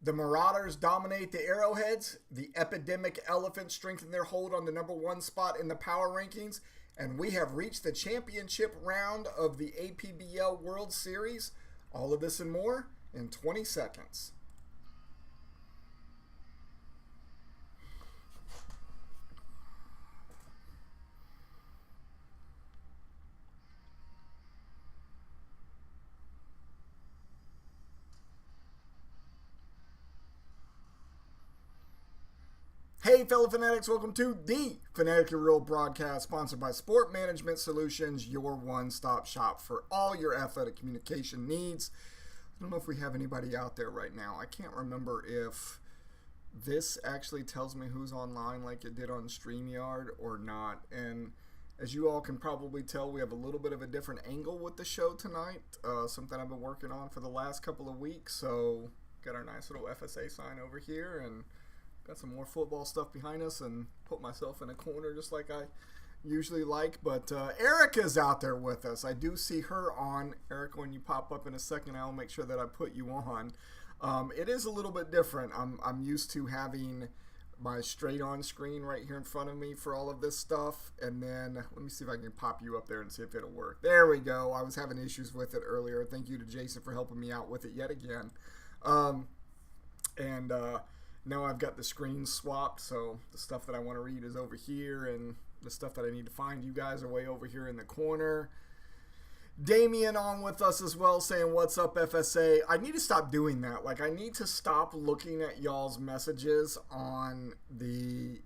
The Marauders dominate the Arrowheads. The Epidemic Elephants strengthen their hold on the number one spot in the power rankings. And we have reached the championship round of the APBL World Series. All of this and more in 20 seconds. Hey fellow fanatics, welcome to the Fanatically Real broadcast sponsored by Sport Management Solutions, your one-stop shop for all your athletic communication needs. I don't know if we have anybody out there right now. I can't remember if this actually tells me who's online like it did on StreamYard or not. And as you all can probably tell, we have a little bit of a different angle with the show tonight, something I've been working on for the last couple of weeks. So got our nice little FSA sign over here and got some more football stuff behind us and put myself in a corner just like I usually like. But Erica's out there with us. I do see her on. Erica, when you pop up in a second, I'll make sure that I put you on. It is a little bit different. I'm used to having my straight on screen right here in front of me for all of this stuff. And then let me see if I can pop you up there and see if it'll work. There we go. I was having issues with it earlier. Thank you to Jason for helping me out with it yet again. Now I've got the screen swapped, so the stuff that I want to read is over here, and the stuff that I need to find you guys are way over here in the corner. Damien on with us as well, saying, what's up, FSA? I need to stop doing that. Like, I need to stop looking at y'all's messages on the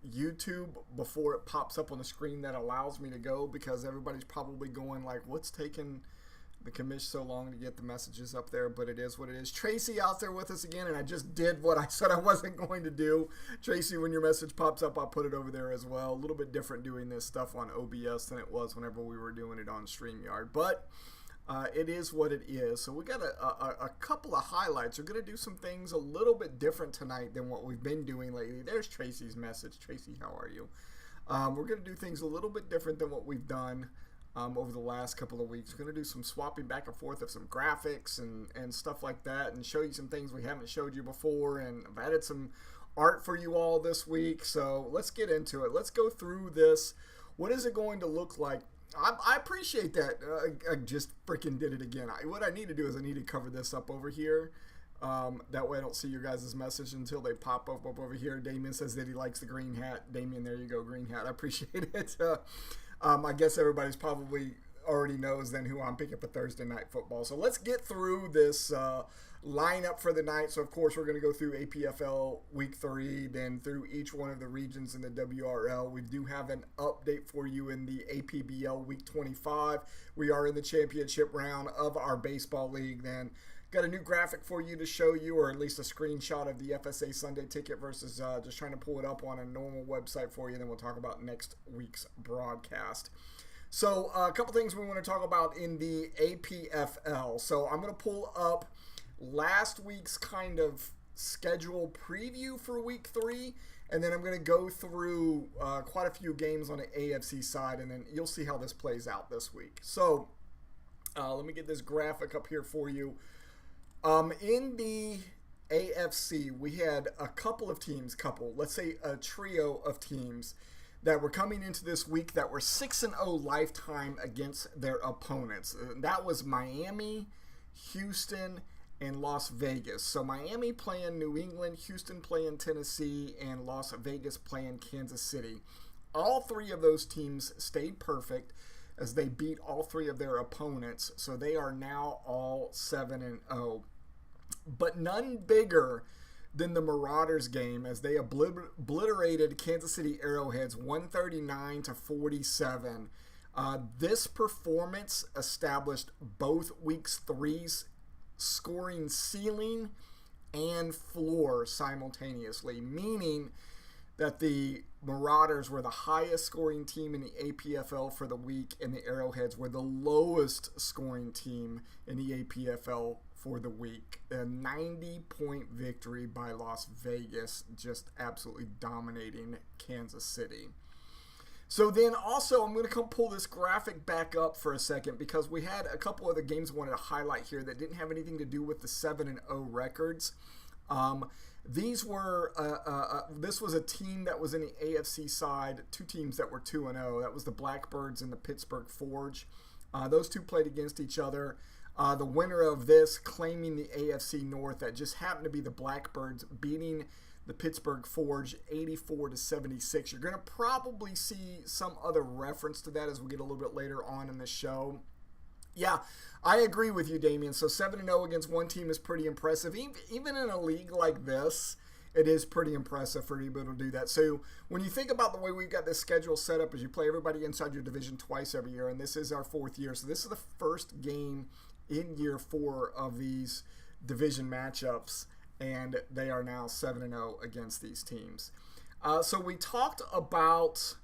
YouTube before it pops up on the screen that allows me to go, because everybody's probably going like, what's taking the commish so long to get the messages up there? But it is what it is. Tracy out there with us again, and I just did what I said I wasn't going to do. Tracy, when your message pops up, I'll put it over there as well. A little bit different doing this stuff on OBS than it was whenever we were doing it on StreamYard, but it is what it is. So we got a couple of highlights. We're going to do some things a little bit different tonight than what we've been doing lately. There's Tracy's message. Tracy, how are you? We're going to do things a little bit different than what we've done over the last couple of weeks. We're going to do some swapping back and forth of some graphics and stuff like that, and show you some things we haven't showed you before, and I've added some art for you all this week. So let's get into it. Let's go through this. What is it going to look like? I appreciate that. I just freaking did it again. What I need to do is I need to cover this up over here. That way I don't see your guys' message until they pop up over here. Damien says that he likes the green hat. Damien, there you go, green hat. I appreciate it. I guess everybody's probably already knows then who I'm picking for Thursday Night Football. So let's get through this lineup for the night. So, of course, we're going to go through APFL Week 3, then through each one of the regions in the WRL. We do have an update for you in the APBL Week 25. We are in the championship round of our baseball league. Then got a new graphic for you to show you, or at least a screenshot of the FSA Sunday ticket versus just trying to pull it up on a normal website for you. And then we'll talk about next week's broadcast. So a couple things we want to talk about in the APFL. So I'm going to pull up last week's kind of schedule preview for week 3. And then I'm going to go through quite a few games on the AFC side. And then you'll see how this plays out this week. So let me get this graphic up here for you. In the AFC, we had a couple of teams, let's say a trio of teams that were coming into this week that were 6-0 lifetime against their opponents. That was Miami, Houston, and Las Vegas. So Miami playing New England, Houston playing Tennessee, and Las Vegas playing Kansas City. All three of those teams stayed perfect as they beat all three of their opponents. So they are now all 7-0. But none bigger than the Marauders game as they obliterated Kansas City Arrowheads 139-47. This performance established both weeks 3's scoring ceiling and floor simultaneously, meaning that the Marauders were the highest scoring team in the APFL for the week, and the Arrowheads were the lowest scoring team in the APFL for the week. A 90-point victory by Las Vegas, just absolutely dominating Kansas City. So then also, I'm going to come pull this graphic back up for a second because we had a couple of the games I wanted to highlight here that didn't have anything to do with the 7-0 records. These were this was a team that was in the AFC side, two teams that were 2-0. That was the Blackbirds and the Pittsburgh Forge. Those two played against each other. The winner of this claiming the AFC North. That just happened to be the Blackbirds beating the Pittsburgh Forge 84-76. You're going to probably see some other reference to that as we get a little bit later on in the show. Yeah, I agree with you, Damien. So 7-0 against one team is pretty impressive. Even in a league like this, it is pretty impressive for you to be able to do that. So when you think about the way we've got this schedule set up, is you play everybody inside your division twice every year, and this is our 4th year. So this is the first game in year 4 of these division matchups, and they are now 7-0 against these teams. So we talked about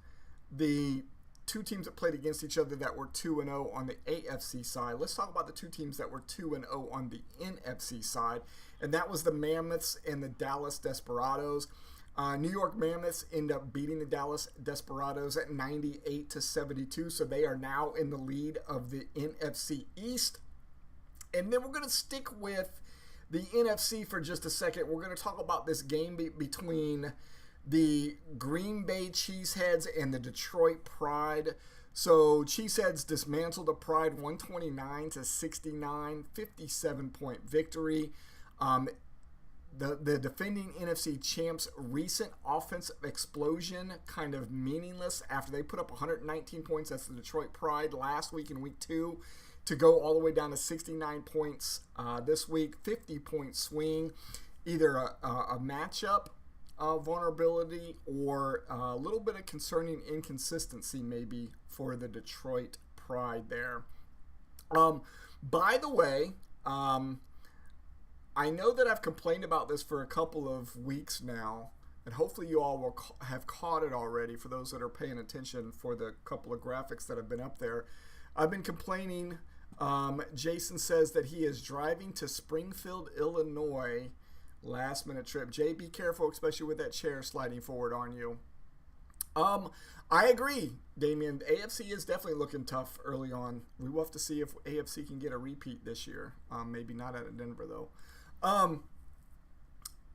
the two teams that played against each other that were 2-0 on the AFC side. Let's talk about the two teams that were 2-0 on the NFC side, and that was the Mammoths and the Dallas Desperados. New York Mammoths end up beating the Dallas Desperados at 98-72, so they are now in the lead of the NFC East. And then we're going to stick with the NFC for just a second. We're going to talk about this game between the Green Bay Cheeseheads and the Detroit Pride. So Cheeseheads dismantled the Pride 129-69, 57-point victory. The defending NFC champs' recent offensive explosion kind of meaningless after they put up 119 points. That's the Detroit Pride last week in week 2. To go all the way down to 69 points this week, 50-point swing, either a matchup vulnerability or a little bit of concerning inconsistency maybe for the Detroit Pride there. By the way, I know that I've complained about this for a couple of weeks now, and hopefully you all will have caught it already for those that are paying attention for the couple of graphics that have been up there. I've been complaining. Jason says that he is driving to Springfield, Illinois, last minute trip. Jay, be careful, especially with that chair sliding forward on you. I agree, Damien. AFC is definitely looking tough early on. We will have to see if AFC can get a repeat this year. Maybe not out of Denver, though.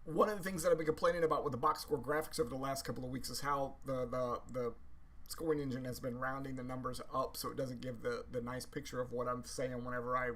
One of the things that I've been complaining about with the box score graphics over the last couple of weeks is how the scoring engine has been rounding the numbers up so it doesn't give the nice picture of what I'm saying whenever I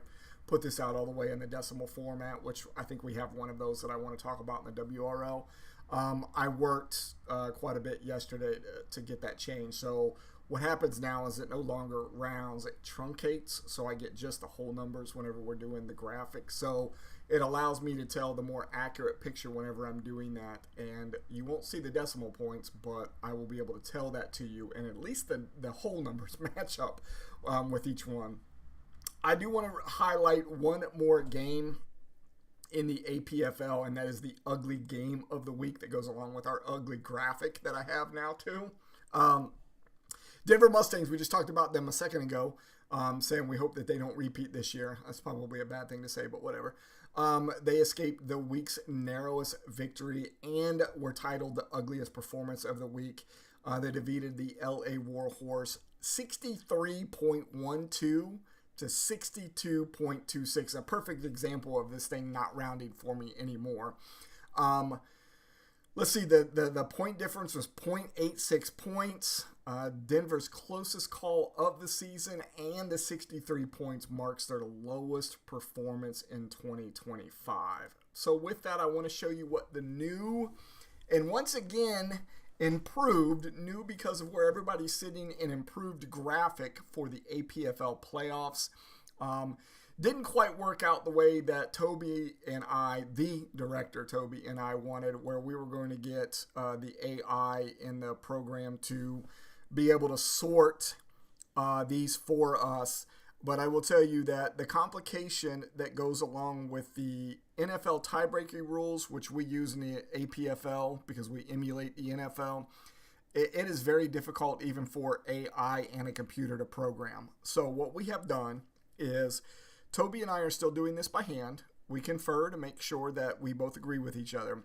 put this out all the way in the decimal format, which I think we have one of those that I want to talk about in the WRL. I worked quite a bit yesterday to get that changed. So what happens now is it no longer rounds, it truncates, so I get just the whole numbers whenever we're doing the graphics. So it allows me to tell the more accurate picture whenever I'm doing that, and you won't see the decimal points, but I will be able to tell that to you, and at least the whole numbers match up with each one. I do want to highlight one more game in the APFL, and that is the ugly game of the week that goes along with our ugly graphic that I have now too. Denver Mustangs, we just talked about them a second ago, saying we hope that they don't repeat this year. That's probably a bad thing to say, but whatever. They escaped the week's narrowest victory and were titled the ugliest performance of the week. They defeated the LA Warhorse 63.12 to 62.26. A perfect example of this thing not rounding for me anymore. Let's see, the point difference was 0.86 points. Denver's closest call of the season, and the 63 points marks their lowest performance in 2025. So with that, I want to show you what the new, and once again, improved, new because of where everybody's sitting, an improved graphic for the APFL playoffs. Didn't quite work out the way that Toby and I, the director Toby and I wanted, where we were going to get the AI in the program to be able to sort these for us. But I will tell you that the complication that goes along with the NFL tiebreaking rules, which we use in the APFL because we emulate the NFL, it is very difficult even for AI and a computer to program. So what we have done is Toby and I are still doing this by hand. We confer to make sure that we both agree with each other.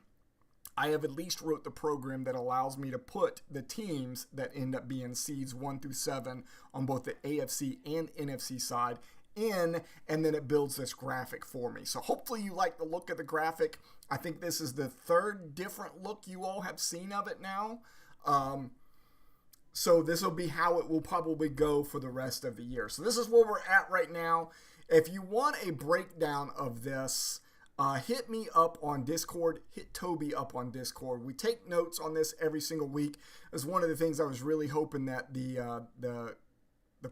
I have at least wrote the program that allows me to put the teams that end up being seeds 1 through 7 on both the AFC and NFC side in, and then it builds this graphic for me. So hopefully you like the look of the graphic. I think this is the third different look you all have seen of it now. So this will be how it will probably go for the rest of the year. So this is where we're at right now. If you want a breakdown of this, hit me up on Discord, hit Toby up on Discord. We take notes on this every single week. It's one of the things I was really hoping that the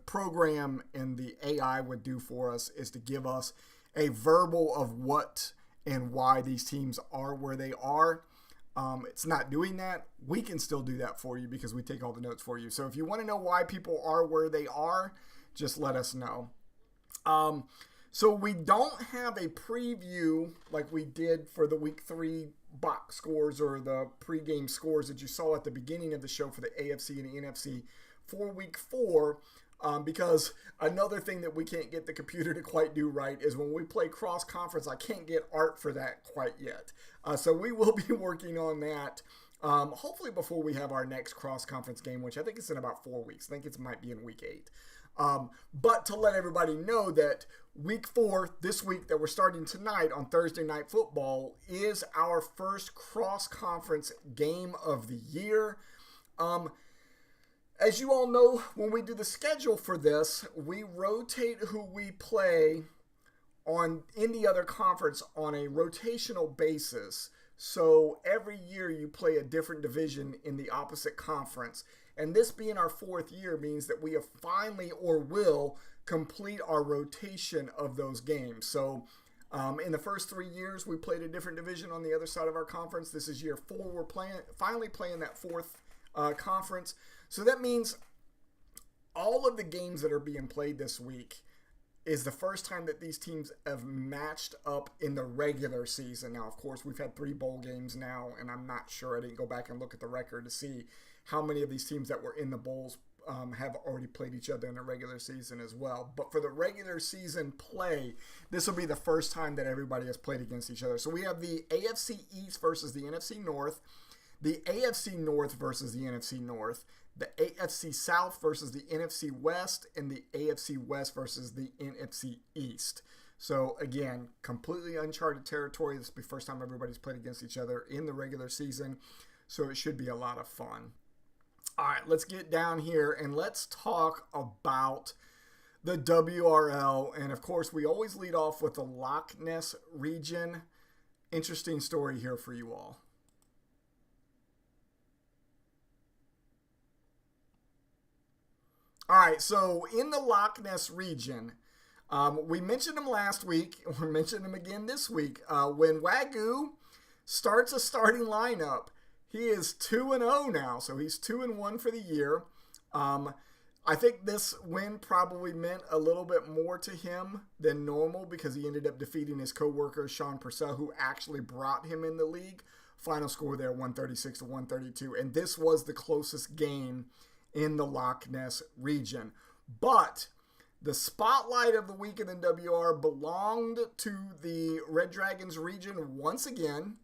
program and the AI would do for us, is to give us a verbal of what and why these teams are where they are. It's not doing that. We can still do that for you because we take all the notes for you. So if you want to know why people are where they are, just let us know. So we don't have a preview like we did for the week 3 box scores or the pregame scores that you saw at the beginning of the show for the AFC and the NFC for week 4. Because another thing that we can't get the computer to quite do right is when we play cross-conference, I can't get art for that quite yet. So we will be working on that, hopefully before we have our next cross-conference game, which I think is in about 4 weeks. I think it might be in week 8. But to let everybody know that week 4, this week that we're starting tonight on Thursday Night Football, is our first cross-conference game of the year. As you all know, when we do the schedule for this, we rotate who we play in the other conference on a rotational basis. So every year you play a different division in the opposite conference. And this being our 4th year means that we have finally, or will, complete our rotation of those games. So in the first 3 years, we played a different division on the other side of our conference. This is year 4. We're finally playing that 4th conference. So that means all of the games that are being played this week is the first time that these teams have matched up in the regular season. Now, of course, we've had 3 bowl games now, and I'm not sure. I didn't go back and look at the record to see how many of these teams that were in the bowls have already played each other in the regular season as well. But for the regular season play, this will be the first time that everybody has played against each other. So we have the AFC East versus the NFC North, the AFC North versus the NFC North, the AFC South versus the NFC West, and the AFC West versus the NFC East. So again, completely uncharted territory. This will be the first time everybody's played against each other in the regular season. So it should be a lot of fun. All right, let's get down here and let's talk about the WRL. And of course, we always lead off with the Loch Ness region. Interesting story here for you all. All right, so in the Loch Ness region, we mentioned him last week. We're mentioning him again this week. When Wagyu starts a starting lineup, he is 2-0 now, so he's 2-1 for the year. I think this win probably meant a little bit more to him than normal because he ended up defeating his co-worker, Sean Purcell, who actually brought him in the league. Final score there, 136-132, and this was the closest game in the Loch Ness region. But the spotlight of the week in the WR belonged to the Red Dragons region once again.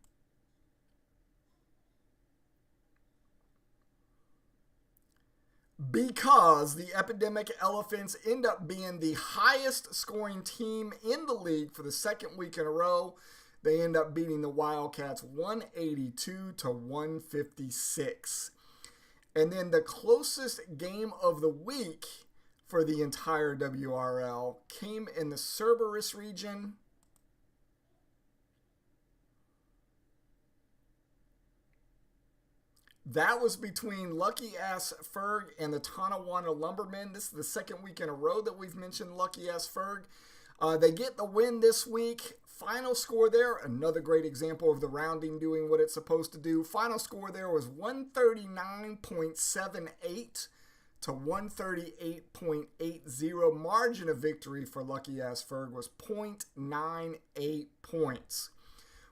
Because the Epidemic Elephants end up being the highest scoring team in the league for the second week in a row. They end up beating the Wildcats 182-156. And then the closest game of the week for the entire WRL came in the Cerberus region. That was between Lucky Ass Ferg and the Tonawanda Lumbermen. This is the second week in a row that we've mentioned Lucky Ass Ferg. They get the win this week. Final score there, another great example of the rounding doing what it's supposed to do. Final score there was 139.78 to 138.80. Margin of victory for Lucky Ass Ferg was 0.98 points.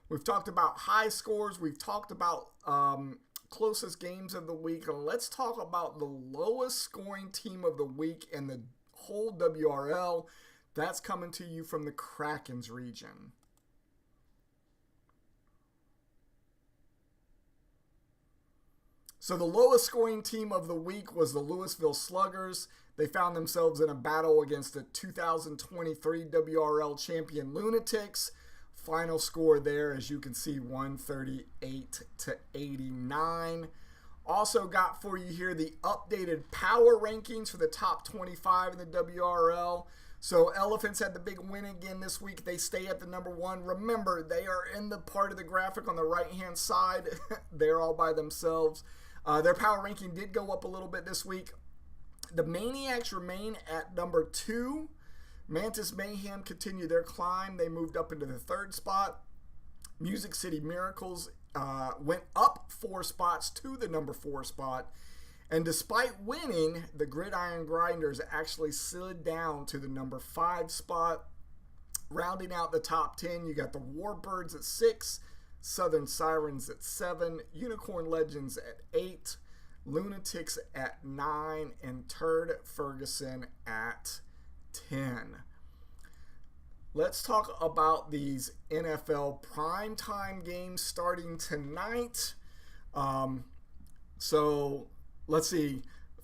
We've talked about high scores. We've talked about closest games of the week. And let's talk about the lowest scoring team of the week in the whole WRL. That's coming to you from the Krakens region. So the lowest scoring team of the week was the Louisville Sluggers. They found themselves in a battle against the 2023 WRL champion Lunatics. Final score there, as you can see, 138-89. Also got for you here the updated power rankings for the top 25 in the WRL. So Elephants had the big win again this week. They stay at the number 1. Remember, they are in the part of the graphic on the right-hand side. They're all by themselves. Their power ranking did go up a little bit this week. The Maniacs remain at number 2. Mantis Mayhem continued their climb. They moved up into the 3rd spot. Music City Miracles went up 4 spots to the number 4 spot. And despite winning, the Gridiron Grinders actually slid down to the number 5 spot. Rounding out the top 10, you got the Warbirds at 6, Southern Sirens at 7, Unicorn Legends at 8, Lunatics at 9, and Turd Ferguson at 10. Let's talk about these NFL primetime games starting tonight. So let's see.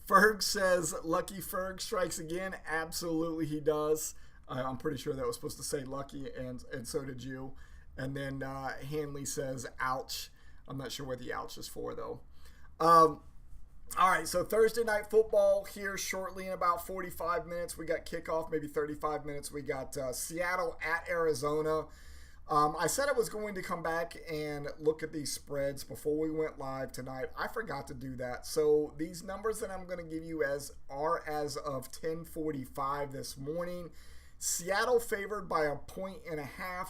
Ferg says, Lucky Ferg strikes again. Absolutely he does. I'm pretty sure that was supposed to say Lucky, and so did you. And then Hanley says, ouch. I'm not sure what the ouch is for, though. All right, so Thursday night football here shortly in about 45 minutes. We got kickoff, maybe 35 minutes. We got Seattle at Arizona. I said I was going to come back and look at these spreads before we went live tonight. I forgot to do that. So these numbers that I'm going to give you are as of 10:45 this morning. Seattle favored by 1.5 points.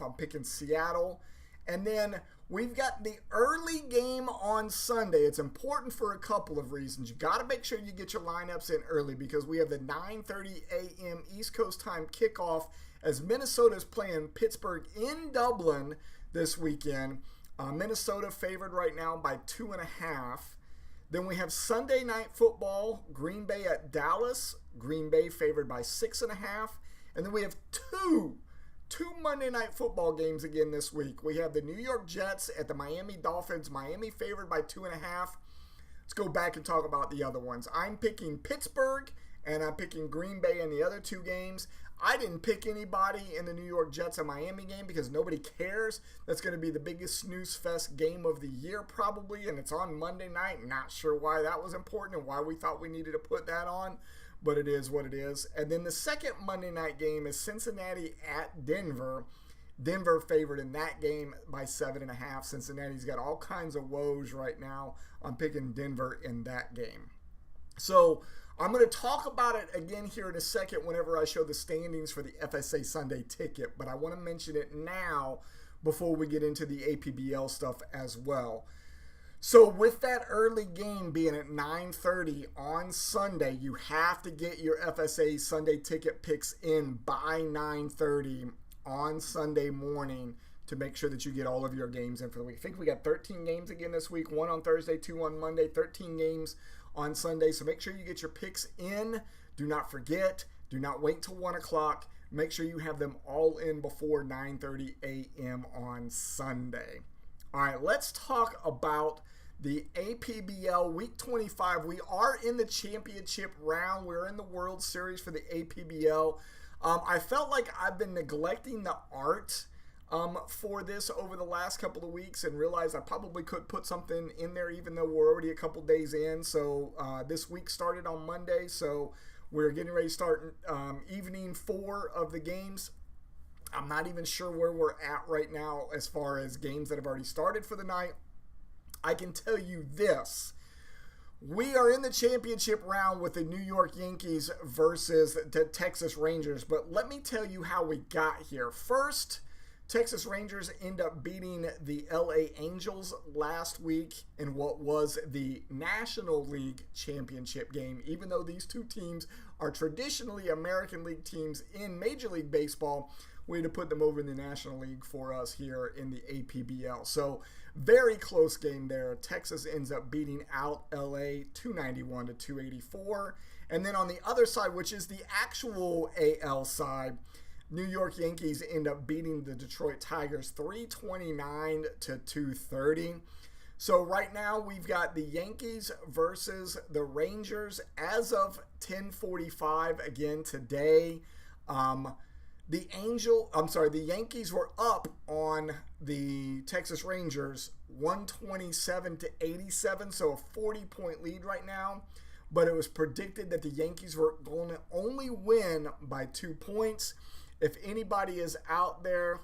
I'm picking Seattle. And then we've got the early game on Sunday. It's important for a couple of reasons. You got to make sure you get your lineups in early because we have the 9:30 a.m. East Coast time kickoff as Minnesota is playing Pittsburgh in Dublin this weekend. Minnesota favored right now by 2.5. Then we have Sunday night football, Green Bay at Dallas. Green Bay favored by 6.5. And then we have two Monday night football games again this week. We have the New York Jets at the Miami Dolphins. Miami favored by 2.5. Let's go back and talk about the other ones. I'm picking Pittsburgh, and I'm picking Green Bay in the other 2 games. I didn't pick anybody in the New York Jets and Miami game because nobody cares. That's going to be the biggest snooze fest game of the year probably, and it's on Monday night. Not sure why that was important and why we thought we needed to put that on, but it is what it is. And then the second Monday night game is Cincinnati at Denver. Denver favored in that game by 7.5. Cincinnati's got all kinds of woes right now. I'm picking Denver in that game. So I'm going to talk about it again here in a second whenever I show the standings for the FSA Sunday ticket, but I want to mention it now before we get into the APBL stuff as well. So with that early game being at 9:30 on Sunday, you have to get your FSA Sunday ticket picks in by 9:30 on Sunday morning to make sure that you get all of your games in for the week. I think we got 13 games again this week, 1 on Thursday, 2 on Monday, 13 games on Sunday. So make sure you get your picks in. Do not forget. Do not wait till 1 o'clock. Make sure you have them all in before 9:30 a.m. on Sunday. All right, let's talk about the APBL Week 25. We are in the championship round. We're in the World Series for the APBL. I felt like I've been neglecting the art for this over the last couple of weeks and realized I probably could put something in there even though we're already a couple days in. So this week started on Monday, so we're getting ready to start evening 4 of the games. I'm not even sure where we're at right now as far as games that have already started for the night. I can tell you this. We are in the championship round with the New York Yankees versus the Texas Rangers, but let me tell you how we got here. First, Texas Rangers end up beating the LA Angels last week in what was the National League championship game. Even though these two teams are traditionally American League teams in Major League Baseball, we had to put them over in the National League for us here in the APBL. So very close game there. Texas ends up beating out LA 291-284. And then on the other side, which is the actual AL side, New York Yankees end up beating the Detroit Tigers 329-230. So right now we've got the Yankees versus the Rangers as of 10:45 again today. The Yankees were up on the Texas Rangers 127-87, so a 40-point lead right now. But it was predicted that the Yankees were going to only win by 2 points. If anybody is out there,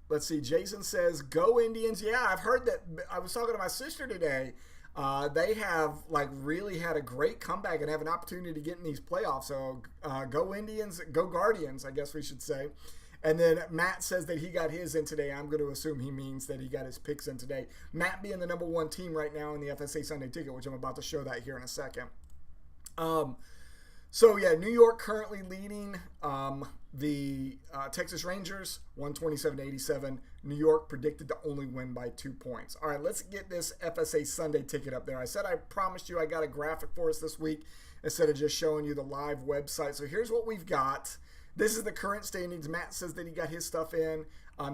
let's see, Jason says, go Indians. Yeah, I've heard that. I was talking to my sister today. They have really had a great comeback and have an opportunity to get in these playoffs. So go Indians, go Guardians, I guess we should say. And then Matt says that he got his in today. I'm going to assume he means that he got his picks in today. Matt being the number one team right now in the FSA Sunday Ticket, which I'm about to show that here in a second. So yeah, New York currently leading the Texas Rangers 127-87. New York predicted to only win by 2 points. All right, let's get this FSA Sunday Ticket up there. I said I promised you I got a graphic for us this week instead of just showing you the live website. So here's what we've got. This is the current standings. Matt says that he got his stuff in.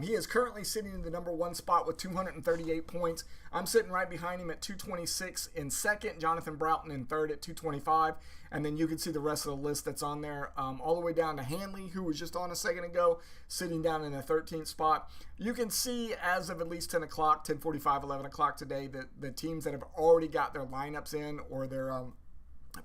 He is currently sitting in the number one spot with 238 points. I'm sitting right behind him at 226 in second. Jonathan Broughton in third at 225. And then you can see the rest of the list that's on there all the way down to Hanley, who was just on a second ago, sitting down in the 13th spot. You can see as of at least 10 o'clock, 10:45, 11 o'clock today, that the teams that have already got their lineups in or their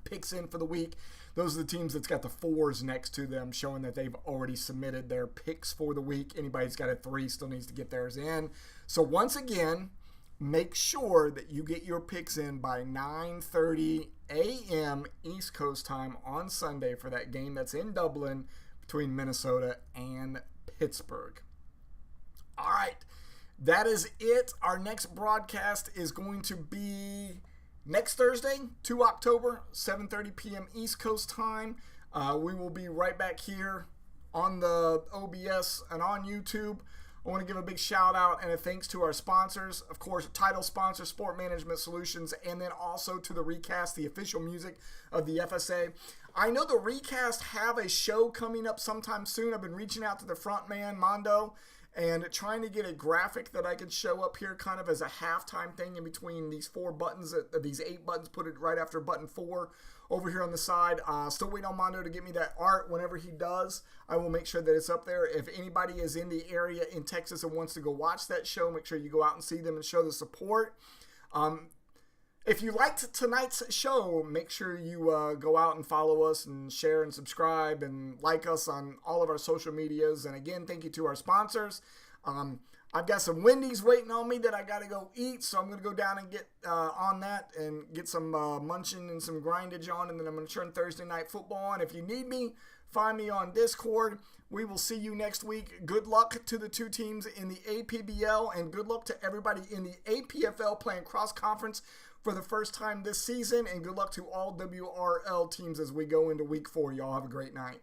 picks in for the week, those are the teams that's got the 4s next to them, showing that they've already submitted their picks for the week. Anybody who's got a 3 still needs to get theirs in. So once again, make sure that you get your picks in by 9:30 a.m. East Coast time on Sunday for that game that's in Dublin between Minnesota and Pittsburgh. All right, that is it. Our next broadcast is going to be next Thursday, 2 October, 7:30 p.m. East Coast time. We will be right back here on the OBS and on YouTube. I want to give a big shout out and a thanks to our sponsors. Of course, title sponsor, Sport Management Solutions, and then also to the Recast, the official music of the FSA. I know the Recast have a show coming up sometime soon. I've been reaching out to the front man, Mondo, and trying to get a graphic that I could show up here kind of as a halftime thing in between these 4 buttons, these 8 buttons, put it right after button 4 over here on the side. Still waiting on Mondo to get me that art. Whenever he does, I will make sure that it's up there. If anybody is in the area in Texas and wants to go watch that show, make sure you go out and see them and show the support. If you liked tonight's show, make sure you go out and follow us and share and subscribe and like us on all of our social medias. And again, thank you to our sponsors. I've got some Wendy's waiting on me that I got to go eat, so I'm going to go down and get on that and get some munching and some grindage on, and then I'm going to turn Thursday Night Football on. If you need me, find me on Discord. We will see you next week. Good luck to the 2 teams in the APBL, and good luck to everybody in the APFL playing cross-conference for the first time this season, and good luck to all WRL teams as we go into week 4. Y'all have a great night.